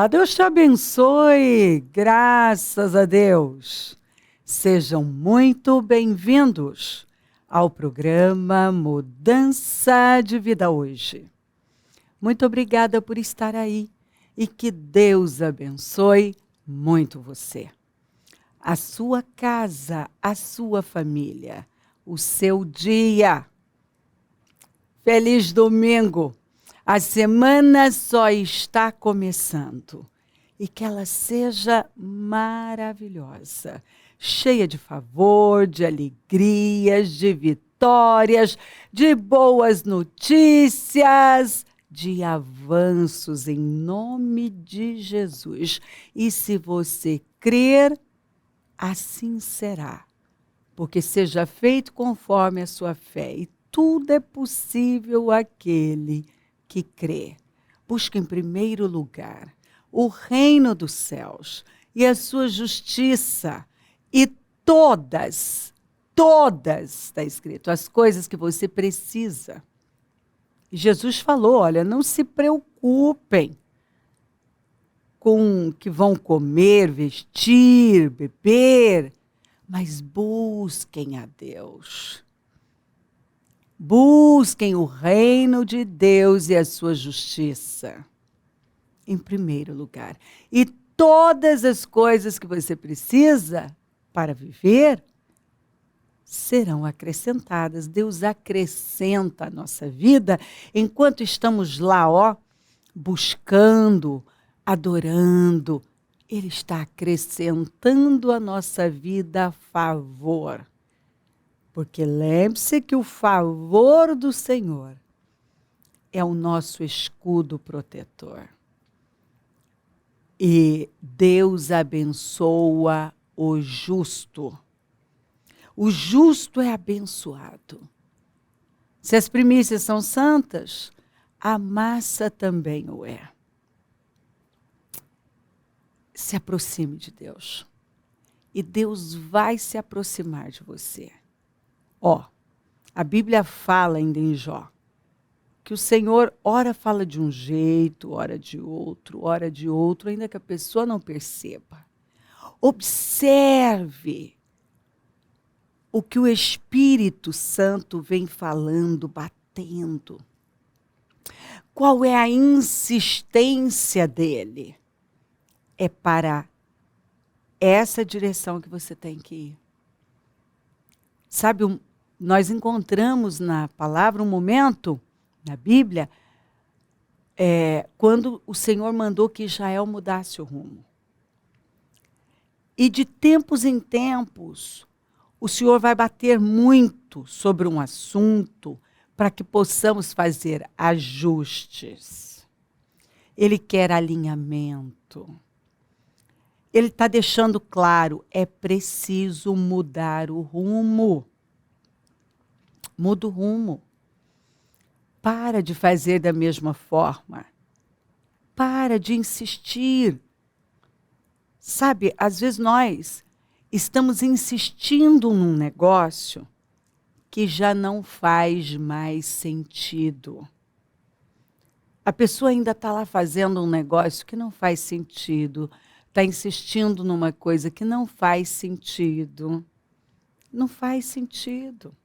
Deus te abençoe, graças a Deus. Sejam muito bem-vindos ao programa Mudança de Vida Hoje. Muito obrigada por estar aí e que Deus abençoe muito você. A sua casa, a sua família, o seu dia. Feliz domingo! A semana só está começando e que ela seja maravilhosa, cheia de favor, de alegrias, de vitórias, de boas notícias, de avanços em nome de Jesus. E se você crer, assim será, porque seja feito conforme a sua fé e tudo é possível àquele que crê. Busque em primeiro lugar o reino dos céus e a sua justiça e todas, está escrito, as coisas que você precisa. E Jesus falou, olha, não se preocupem com o que vão comer, vestir, beber, mas busquem a Deus. Busquem o reino de Deus e a sua justiça, em primeiro lugar. E todas as coisas que você precisa para viver serão acrescentadas. Deus acrescenta a nossa vida enquanto estamos lá, buscando, adorando. Ele está acrescentando a nossa vida a favor. Porque lembre-se que o favor do Senhor é o nosso escudo protetor. E Deus abençoa o justo. O justo é abençoado. Se as primícias são santas, a massa também o é. Se aproxime de Deus. E Deus vai se aproximar de você. A Bíblia fala ainda em Jó, que o Senhor ora fala de um jeito, ora de outro, ainda que a pessoa não perceba. Observe o que o Espírito Santo vem falando, batendo. Qual é a insistência dele? É para essa direção que você tem que ir. Sabe, nós encontramos na palavra um momento, na Bíblia, quando o Senhor mandou que Israel mudasse o rumo. E de tempos em tempos, o Senhor vai bater muito sobre um assunto para que possamos fazer ajustes. Ele quer alinhamento. Ele está deixando claro, é preciso mudar o rumo. Muda o rumo. Para de fazer da mesma forma. Para de insistir. Sabe, às vezes nós estamos insistindo num negócio que já não faz mais sentido. A pessoa ainda está lá fazendo um negócio que não faz sentido. Está insistindo numa coisa que não faz sentido. Não faz sentido.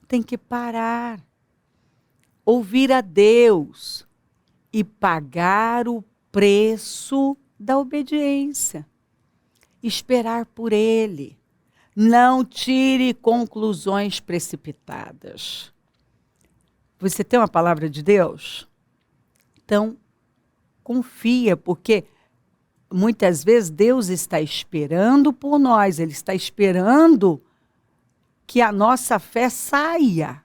Tem que parar. Ouvir a Deus e pagar o preço da obediência. Esperar por Ele. Não tire conclusões precipitadas. Você tem uma palavra de Deus? Então, confia, porque muitas vezes Deus está esperando por nós. Ele está esperando que a nossa fé saia.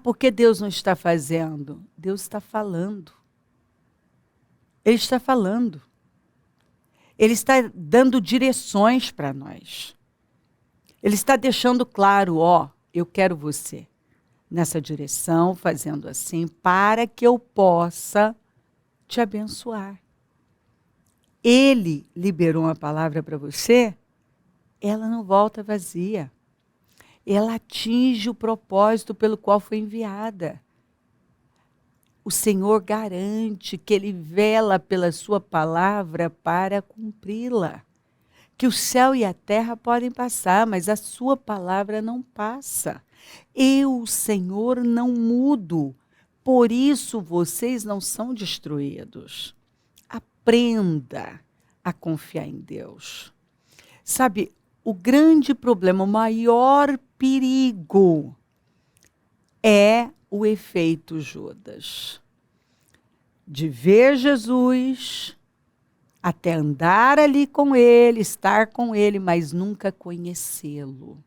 Por que Deus não está fazendo? Deus está falando. Ele está falando. Ele está dando direções para nós. Ele está deixando claro, eu quero você nessa direção, fazendo assim, para que eu possa te abençoar. Ele liberou uma palavra para você, ela não volta vazia. Ela atinge o propósito pelo qual foi enviada. o Senhor garante que Ele vela pela sua palavra para cumpri-la. Que o céu e a terra podem passar, mas a sua palavra não passa. Eu, o Senhor, não mudo. Por isso vocês não são destruídos. Aprenda a confiar em Deus. Sabe, o grande problema, o maior perigo é o efeito Judas. De ver Jesus, até andar ali com ele, estar com ele, mas nunca conhecê-lo.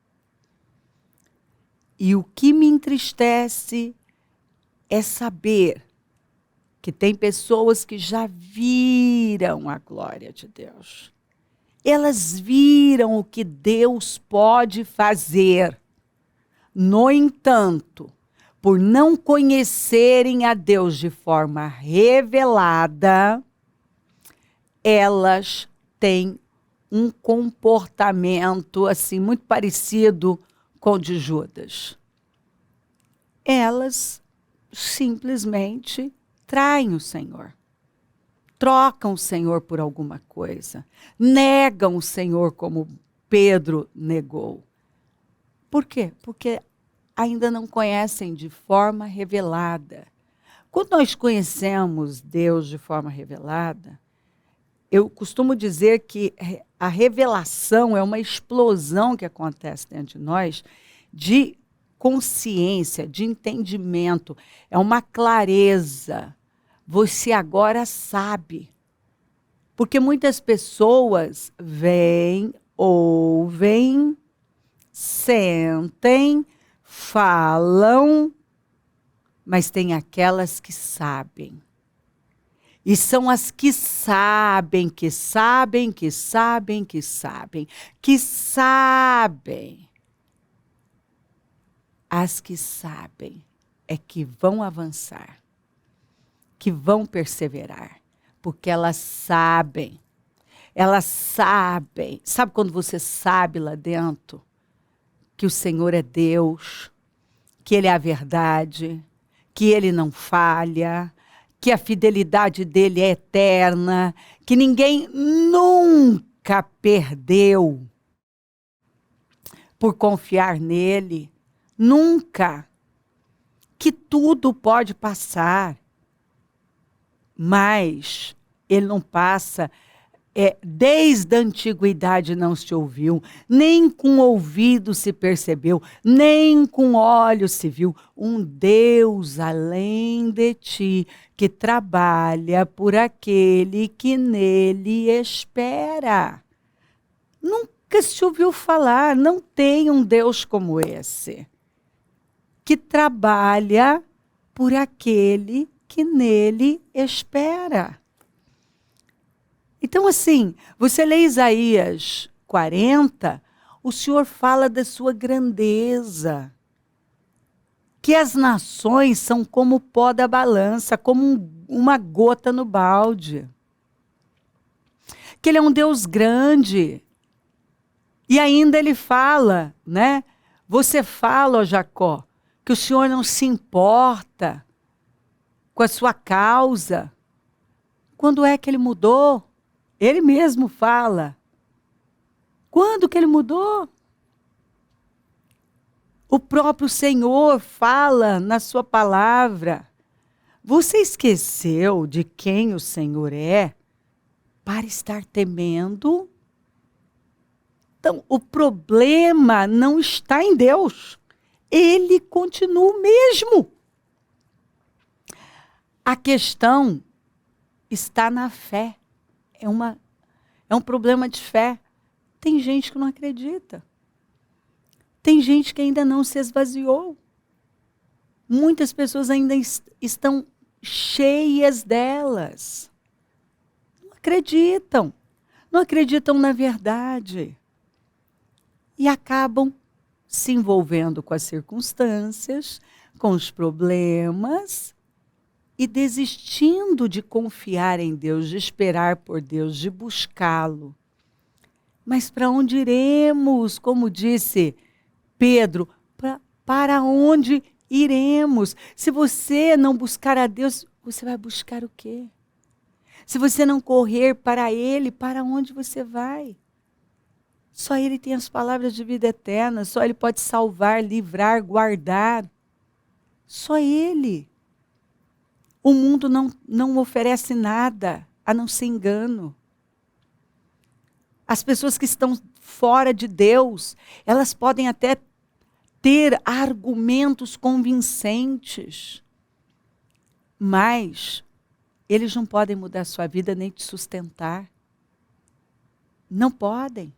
E o que me entristece é saber que tem pessoas que já viram a glória de Deus. Elas viram o que Deus pode fazer. No entanto, por não conhecerem a Deus de forma revelada, elas têm um comportamento assim muito parecido com o de Judas. Elas simplesmente traem o Senhor. Trocam o Senhor por alguma coisa. Negam o Senhor como Pedro negou. Por quê? Porque ainda não conhecem de forma revelada. Quando nós conhecemos Deus de forma revelada, eu costumo dizer que a revelação é uma explosão que acontece dentro de nós de consciência, de entendimento, é uma clareza. Você agora sabe. Porque muitas pessoas vêm, ouvem, sentem, falam, mas tem aquelas que sabem. E são as que sabem, que sabem, que sabem, que sabem, que sabem. As que sabem é que vão avançar, que vão perseverar, porque elas sabem. Elas sabem. Sabe quando você sabe lá dentro que o Senhor é Deus, que Ele é a verdade, que Ele não falha, que a fidelidade dele é eterna, que ninguém nunca perdeu por confiar nele, nunca, que tudo pode passar, mas ele não passa, desde a antiguidade não se ouviu, nem com ouvido se percebeu, nem com olhos se viu, um Deus além de ti, que trabalha por aquele que nele espera. Nunca se ouviu falar, não tem um Deus como esse, que trabalha por aquele que nele espera. Então, assim, você lê Isaías 40, o Senhor fala da sua grandeza, que as nações são como o pó da balança, como uma gota no balde. Que Ele é um Deus grande. E ainda Ele fala, né? Você fala, ó Jacó, que o Senhor não se importa com a sua causa. Quando é que Ele mudou? Ele mesmo fala. Quando que Ele mudou? O próprio Senhor fala na sua palavra. Você esqueceu de quem o Senhor é para estar temendo? Então, o problema não está em Deus. Ele continua o mesmo. A questão está na fé. É um problema de fé. Tem gente que não acredita. Tem gente que ainda não se esvaziou. Muitas pessoas ainda estão cheias delas. Não acreditam. Não acreditam na verdade. E acabam se envolvendo com as circunstâncias, com os problemas, e desistindo de confiar em Deus, de esperar por Deus, de buscá-lo. Mas para onde iremos? Como disse Pedro, para onde Iremos. Se você não buscar a Deus, você vai buscar o quê? Se você não correr para Ele, para onde você vai? Só Ele tem as palavras de vida eterna, só Ele pode salvar, livrar, guardar. Só Ele. O mundo não oferece nada, a não ser engano. As pessoas que estão fora de Deus, elas podem até ter argumentos convincentes, mas eles não podem mudar a sua vida nem te sustentar. Não podem.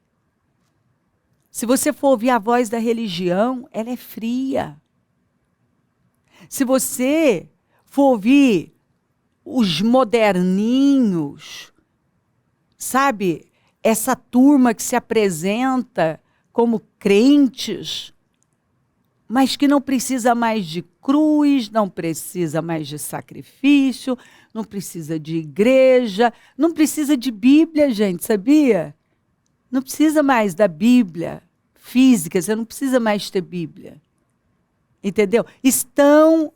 Se você for ouvir a voz da religião, ela é fria. Se você for ouvir os moderninhos, sabe, essa turma que se apresenta como crentes, mas que não precisa mais de cruz, não precisa mais de sacrifício, não precisa de igreja, não precisa de Bíblia, gente, sabia? Não precisa mais da Bíblia física, você não precisa mais ter Bíblia. Entendeu?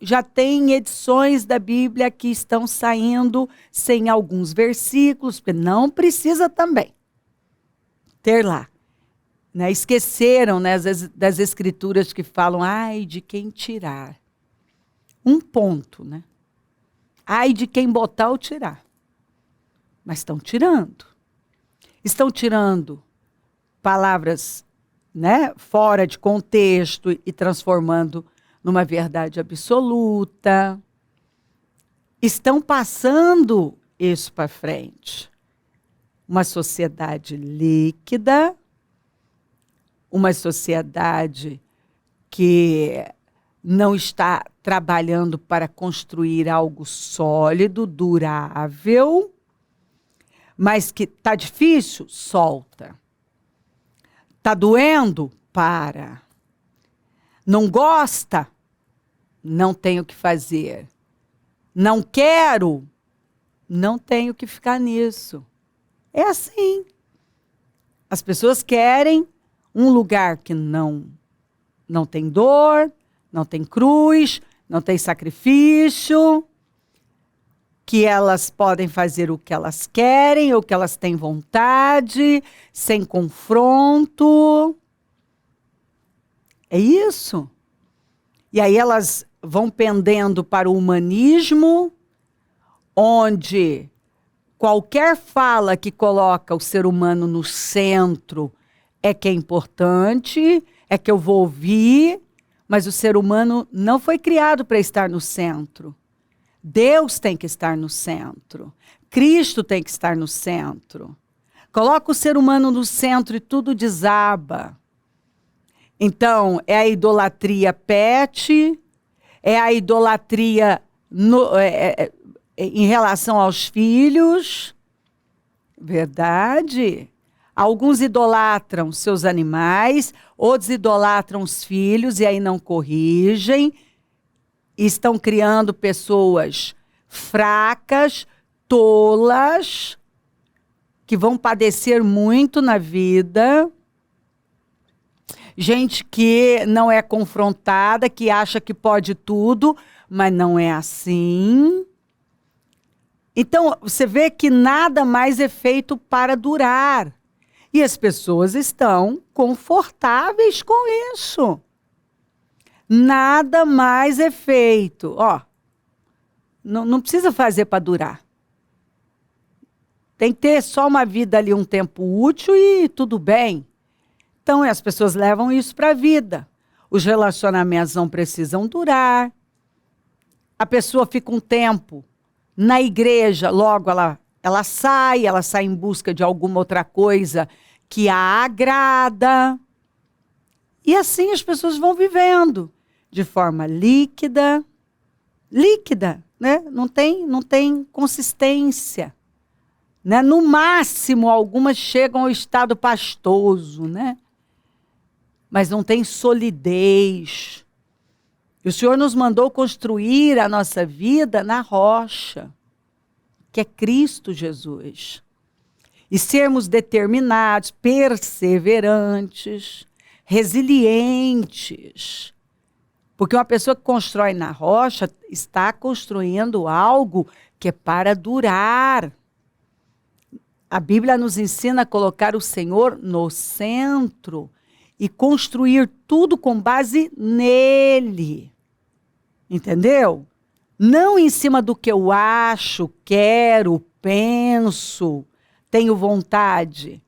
Já tem edições da Bíblia que estão saindo sem alguns versículos, porque não precisa também ter lá. Né? Esqueceram, né, das escrituras que falam, ai de quem tirar. Um ponto, né? Ai de quem botar ou tirar. Mas estão tirando. Estão tirando palavras, né, fora de contexto e transformando numa verdade absoluta. Estão passando isso para frente. Uma sociedade líquida, uma sociedade que não está trabalhando para construir algo sólido, durável, mas que está difícil, solta. Está doendo? Para. Não gosta? Não tenho o que fazer. Não quero? Não tenho que ficar nisso. É assim. As pessoas querem um lugar que não tem dor, não tem cruz, não tem sacrifício, que elas podem fazer o que elas querem, ou que elas têm vontade, sem confronto. É isso. E aí elas vão pendendo para o humanismo, onde qualquer fala que coloca o ser humano no centro é que é importante, é que eu vou ouvir, mas o ser humano não foi criado para estar no centro. Deus tem que estar no centro. Cristo tem que estar no centro. Coloca o ser humano no centro e tudo desaba. Então, é a idolatria pet, é a idolatria em relação aos filhos. Verdade. Alguns idolatram seus animais, outros idolatram os filhos e aí não corrigem. Estão criando pessoas fracas, tolas, que vão padecer muito na vida. Gente que não é confrontada, que acha que pode tudo, mas não é assim. Então, você vê que nada mais é feito para durar. E as pessoas estão confortáveis com isso. Nada mais é feito. Ó, não precisa fazer para durar. Tem que ter só uma vida ali, um tempo útil e tudo bem. Então, as pessoas levam isso para a vida. Os relacionamentos não precisam durar. A pessoa fica um tempo na igreja, logo ela sai em busca de alguma outra coisa que a agrada. E assim as pessoas vão vivendo de forma líquida, né? Não tem consistência. Né? No máximo, algumas chegam ao estado pastoso, né? Mas não tem solidez. E o Senhor nos mandou construir a nossa vida na rocha, que é Cristo Jesus. E sermos determinados, perseverantes, resilientes, Porque uma pessoa que constrói na rocha está construindo algo que é para durar. A Bíblia nos ensina a colocar o Senhor no centro e construir tudo com base nele. Entendeu? Não em cima do que eu acho, quero, penso, tenho vontade.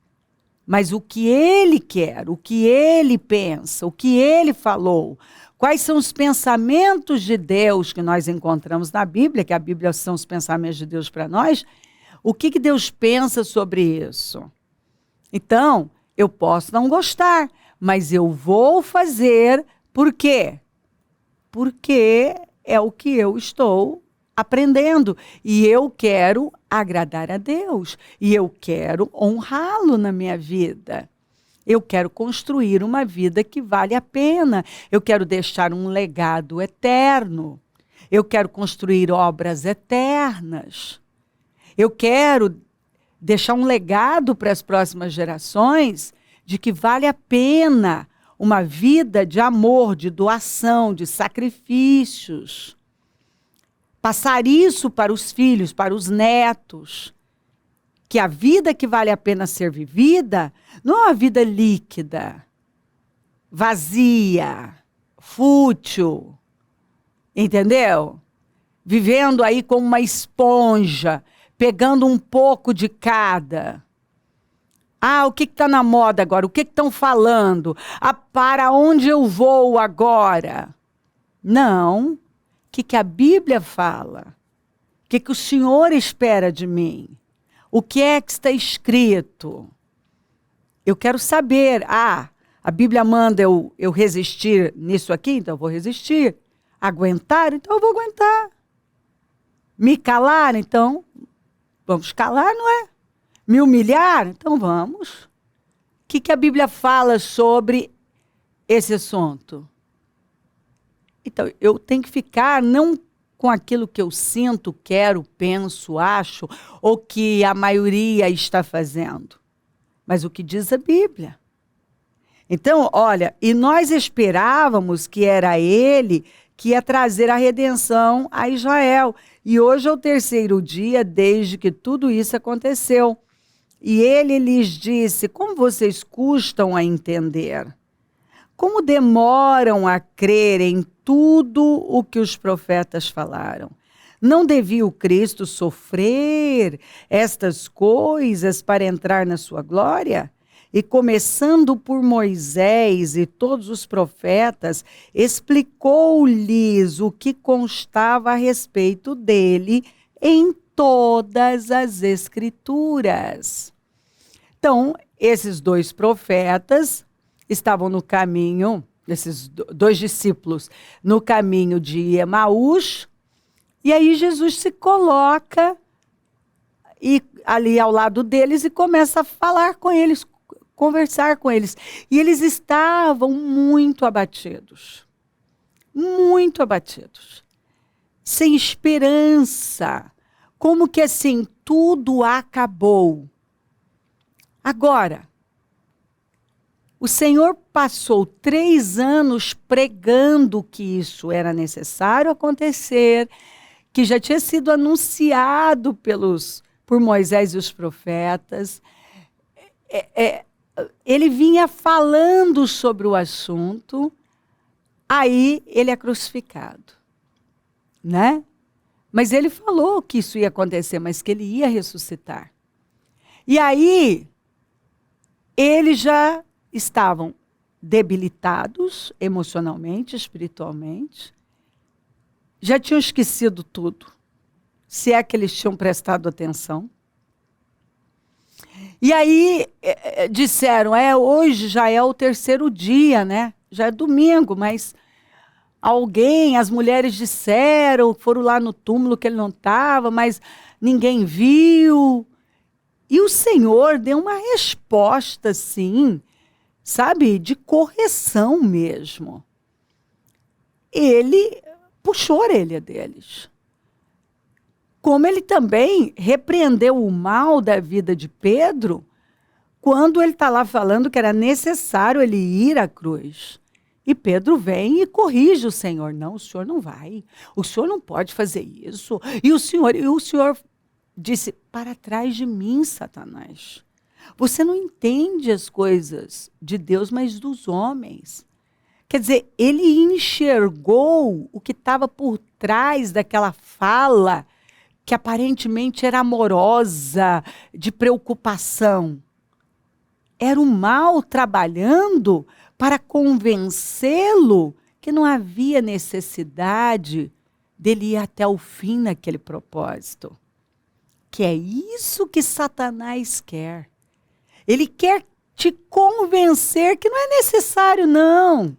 Mas o que ele quer, o que ele pensa, o que ele falou. Quais são os pensamentos de Deus que nós encontramos na Bíblia, que a Bíblia são os pensamentos de Deus para nós. O que Deus pensa sobre isso? Então, eu posso não gostar, mas eu vou fazer por quê? Porque é o que eu estou aprendendo. E eu quero agradar a Deus. E eu quero honrá-lo na minha vida. Eu quero construir uma vida que vale a pena. Eu quero deixar um legado eterno. Eu quero construir obras eternas. Eu quero deixar um legado para as próximas gerações de que vale a pena uma vida de amor, de doação, de sacrifícios. Passar isso para os filhos, para os netos. Que a vida que vale a pena ser vivida não é uma vida líquida, vazia, fútil, entendeu? Vivendo aí como uma esponja, pegando um pouco de cada. Ah, o que está na moda agora? O que estão falando? Ah, para onde eu vou agora? Não. O que a Bíblia fala? O que o Senhor espera de mim? O que é que está escrito? Eu quero saber. Ah, a Bíblia manda eu resistir nisso aqui, então eu vou resistir. Aguentar, então eu vou aguentar. Me calar, então vamos calar, não é? Me humilhar, então vamos. O que a Bíblia fala sobre esse assunto? Então, eu tenho que ficar não com aquilo que eu sinto, quero, penso, acho, ou que a maioria está fazendo, mas o que diz a Bíblia. Então, olha, e nós esperávamos que era ele que ia trazer a redenção a Israel. E hoje é o terceiro dia desde que tudo isso aconteceu. E ele lhes disse: como vocês custam a entender? Como demoram a crer em tudo o que os profetas falaram? Não devia o Cristo sofrer estas coisas para entrar na sua glória? E começando por Moisés e todos os profetas, explicou-lhes o que constava a respeito dele em todas as Escrituras. Então, esses dois profetas estavam no caminho, esses dois discípulos, no caminho de Emaús, e aí Jesus se coloca ali ao lado deles e começa a falar com eles, conversar com eles. E eles estavam muito abatidos, sem esperança, como que assim, tudo acabou. Agora, o Senhor passou 3 anos pregando que isso era necessário acontecer, que já tinha sido anunciado por Moisés e os profetas. Ele vinha falando sobre o assunto, aí ele é crucificado, né? Mas ele falou que isso ia acontecer, mas que ele ia ressuscitar. E aí, eles já estavam debilitados emocionalmente, espiritualmente, já tinham esquecido tudo, se é que eles tinham prestado atenção. E aí disseram, hoje já é o terceiro dia, né? Já é domingo, mas as mulheres disseram, foram lá no túmulo que ele não estava, mas ninguém viu. E o Senhor deu uma resposta, assim, sabe, de correção mesmo. Ele puxou a orelha deles. Como ele também repreendeu o mal da vida de Pedro, quando ele está lá falando que era necessário ele ir à cruz. E Pedro vem e corrige o Senhor. Não, o senhor não vai. O senhor não pode fazer isso. E o senhor disse, para trás de mim, Satanás. Você não entende as coisas de Deus, mas dos homens. Quer dizer, ele enxergou o que estava por trás daquela fala que aparentemente era amorosa, de preocupação. Era o mal trabalhando para convencê-lo que não havia necessidade dele ir até o fim naquele propósito. Que é isso que Satanás quer. Ele quer te convencer que não é necessário, não.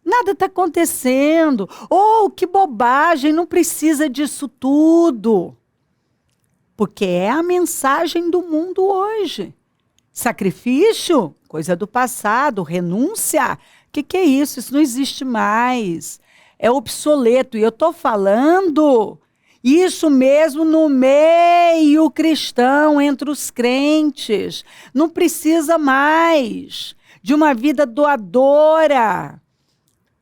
Nada está acontecendo. Oh, que bobagem, não precisa disso tudo. Porque é a mensagem do mundo hoje. Sacrifício, coisa do passado. Renúncia, o que é isso? Isso não existe mais. É obsoleto. E eu estou falando isso mesmo no meio cristão, entre os crentes. Não precisa mais de uma vida doadora,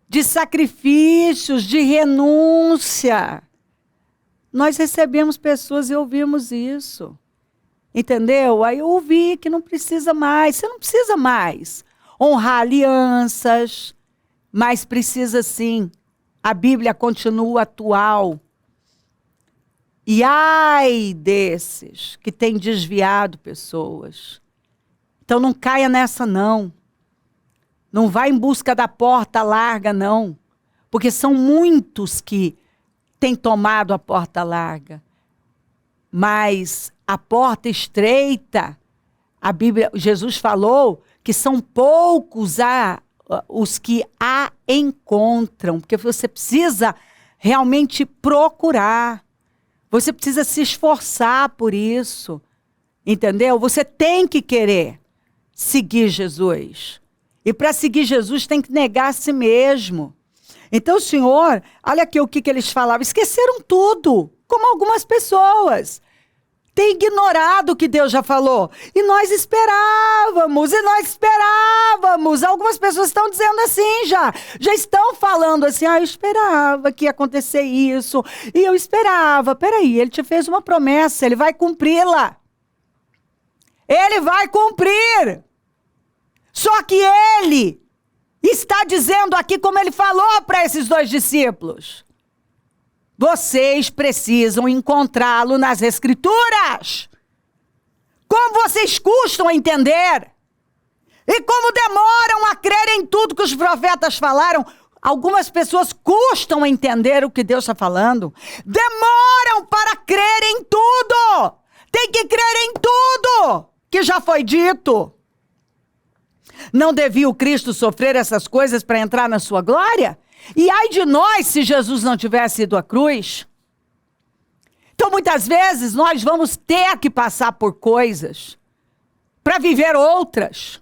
de sacrifícios, de renúncia. Nós recebemos pessoas e ouvimos isso. Entendeu? Aí eu ouvi que não precisa mais. Você não precisa mais honrar alianças, mas precisa sim. A Bíblia continua atual. E ai desses que têm desviado pessoas. Então não caia nessa, não. Não vá em busca da porta larga, não. Porque são muitos que têm tomado a porta larga. Mas a porta estreita, a Bíblia, Jesus falou que são poucos os que a encontram. Porque você precisa realmente procurar. Você precisa se esforçar por isso. Entendeu? Você tem que querer seguir Jesus. E para seguir Jesus tem que negar a si mesmo. Então, Senhor, olha aqui o que eles falavam. Esqueceram tudo, como algumas pessoas. Tem ignorado o que Deus já falou. E nós esperávamos. Algumas pessoas estão dizendo assim já estão falando assim, eu esperava que ia acontecer isso. E eu esperava, peraí, ele te fez uma promessa, ele vai cumpri-la. Ele vai cumprir. Só que ele está dizendo aqui como ele falou para esses 2 discípulos. Vocês precisam encontrá-lo nas Escrituras. Como vocês custam a entender? E como demoram a crer em tudo que os profetas falaram? Algumas pessoas custam a entender o que Deus está falando. Demoram para crer em tudo. Tem que crer em tudo que já foi dito. Não devia o Cristo sofrer essas coisas para entrar na sua glória? E ai de nós se Jesus não tivesse ido à cruz. Então muitas vezes nós vamos ter que passar por coisas para viver outras.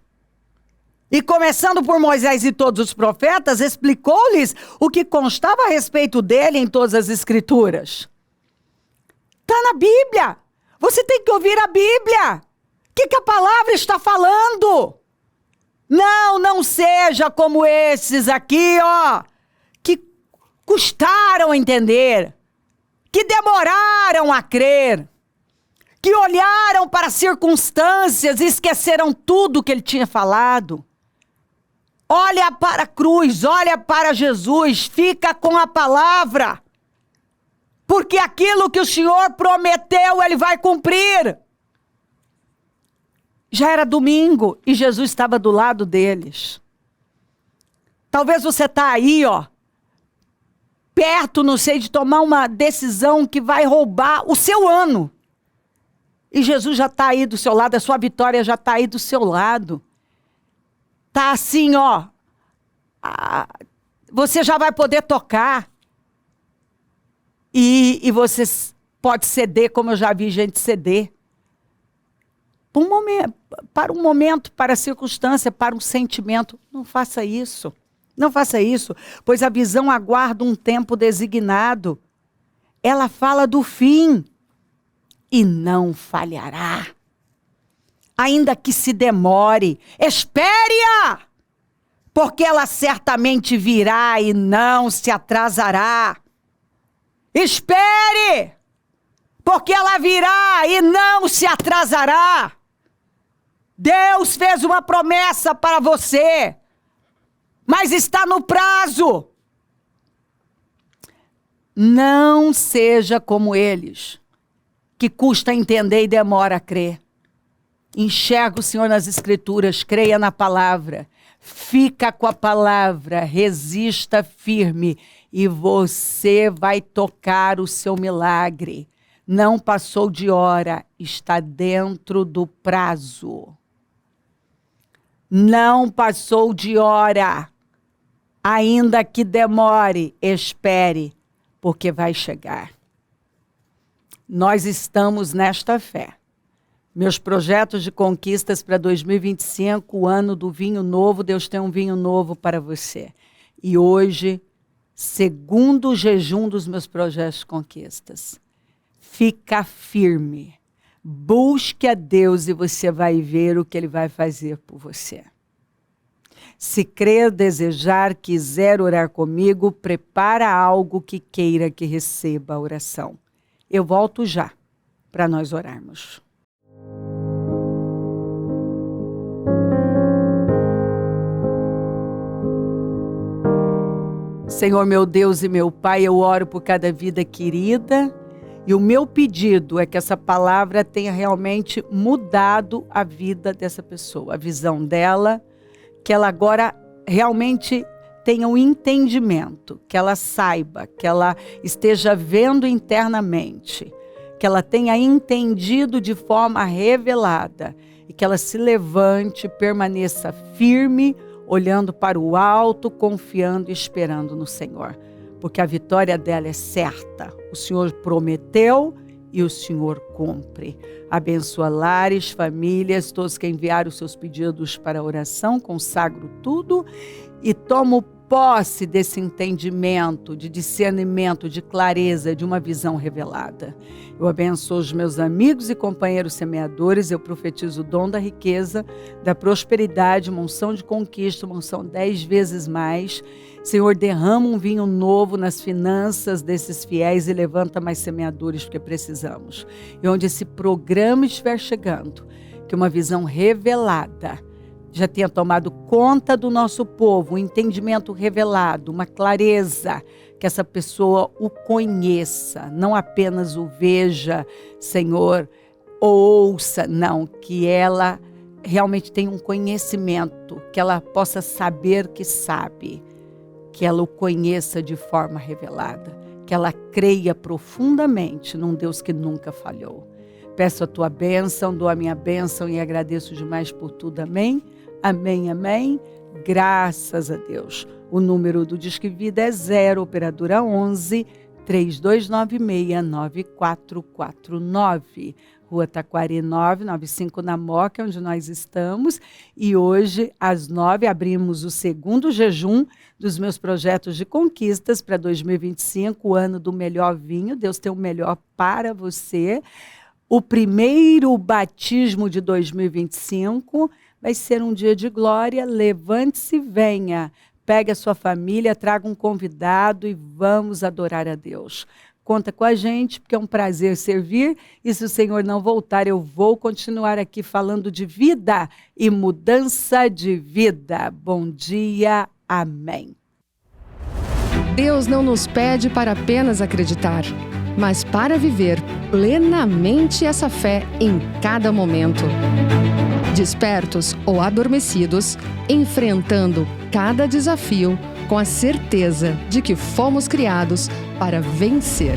E começando por Moisés e todos os profetas, explicou-lhes o que constava a respeito dele em todas as Escrituras. Está na Bíblia. Você tem que ouvir a Bíblia. O que a palavra está falando? Não seja como esses aqui, que custaram a entender, que demoraram a crer, que olharam para as circunstâncias e esqueceram tudo que ele tinha falado. Olha para a cruz, olha para Jesus, fica com a palavra, porque aquilo que o Senhor prometeu, ele vai cumprir. Já era domingo e Jesus estava do lado deles. Talvez você está aí, perto, não sei, de tomar uma decisão que vai roubar o seu ano. E Jesus já está aí do seu lado, a sua vitória já está aí do seu lado. Está assim, você já vai poder tocar. E você pode ceder, como eu já vi gente ceder. Para um momento, para a circunstância, para um sentimento. Não faça isso. Não faça isso, pois a visão aguarda um tempo designado. Ela fala do fim e não falhará. Ainda que se demore, espere-a, porque ela certamente virá e não se atrasará. Espere, porque ela virá e não se atrasará. Deus fez uma promessa para você, mas está no prazo. Não seja como eles, que custa entender e demora a crer. Enxerga o Senhor nas Escrituras, creia na palavra, fica com a palavra, resista firme e você vai tocar o seu milagre. Não passou de hora, está dentro do prazo. Não passou de hora, ainda que demore, espere, porque vai chegar. Nós estamos nesta fé. Meus projetos de conquistas para 2025, o ano do vinho novo, Deus tem um vinho novo para você. E hoje, segundo o jejum dos meus projetos de conquistas, fica firme. Busque a Deus e você vai ver o que Ele vai fazer por você. Se crer, desejar, quiser orar comigo, prepara algo que queira que receba a oração. Eu volto já para nós orarmos. Senhor, meu Deus e meu Pai, eu oro por cada vida querida e o meu pedido é que essa palavra tenha realmente mudado a vida dessa pessoa, a visão dela, que ela agora realmente tenha um entendimento, que ela saiba, que ela esteja vendo internamente, que ela tenha entendido de forma revelada e que ela se levante, permaneça firme, olhando para o alto, confiando e esperando no Senhor, porque a vitória dela é certa. O Senhor prometeu e o Senhor cumpre. Abençoa lares, famílias, todos que enviaram os seus pedidos para a oração, consagro tudo e tomo posse desse entendimento, de discernimento, de clareza, de uma visão revelada. Eu abençoo os meus amigos e companheiros semeadores, eu profetizo o dom da riqueza, da prosperidade, uma unção de conquista, uma unção 10 vezes mais. Senhor, derrama um vinho novo nas finanças desses fiéis e levanta mais semeadores, porque precisamos. E onde esse programa estiver chegando, que uma visão revelada já tenha tomado conta do nosso povo, um entendimento revelado, uma clareza, que essa pessoa o conheça, não apenas o veja, Senhor, ou ouça, não, que ela realmente tenha um conhecimento, que ela possa saber que sabe, que ela o conheça de forma revelada, que ela creia profundamente num Deus que nunca falhou. Peço a tua bênção, dou a minha bênção e agradeço demais por tudo, amém? Amém, amém. Graças a Deus. O número do Disque Vida é 0, operadora 11 3296-9449. Rua Taquari 995 na Moca, onde nós estamos. E hoje, às 9, abrimos o segundo jejum dos meus projetos de conquistas para 2025, o ano do melhor vinho. Deus tem o melhor para você. O primeiro batismo de 2025 vai ser um dia de glória. Levante-se e venha. Pegue a sua família, traga um convidado e vamos adorar a Deus. Conta com a gente, porque é um prazer servir. E se o Senhor não voltar, eu vou continuar aqui falando de vida e mudança de vida. Bom dia. Amém. Deus não nos pede para apenas acreditar, mas para viver plenamente essa fé em cada momento. Despertos ou adormecidos, enfrentando cada desafio com a certeza de que fomos criados para vencer.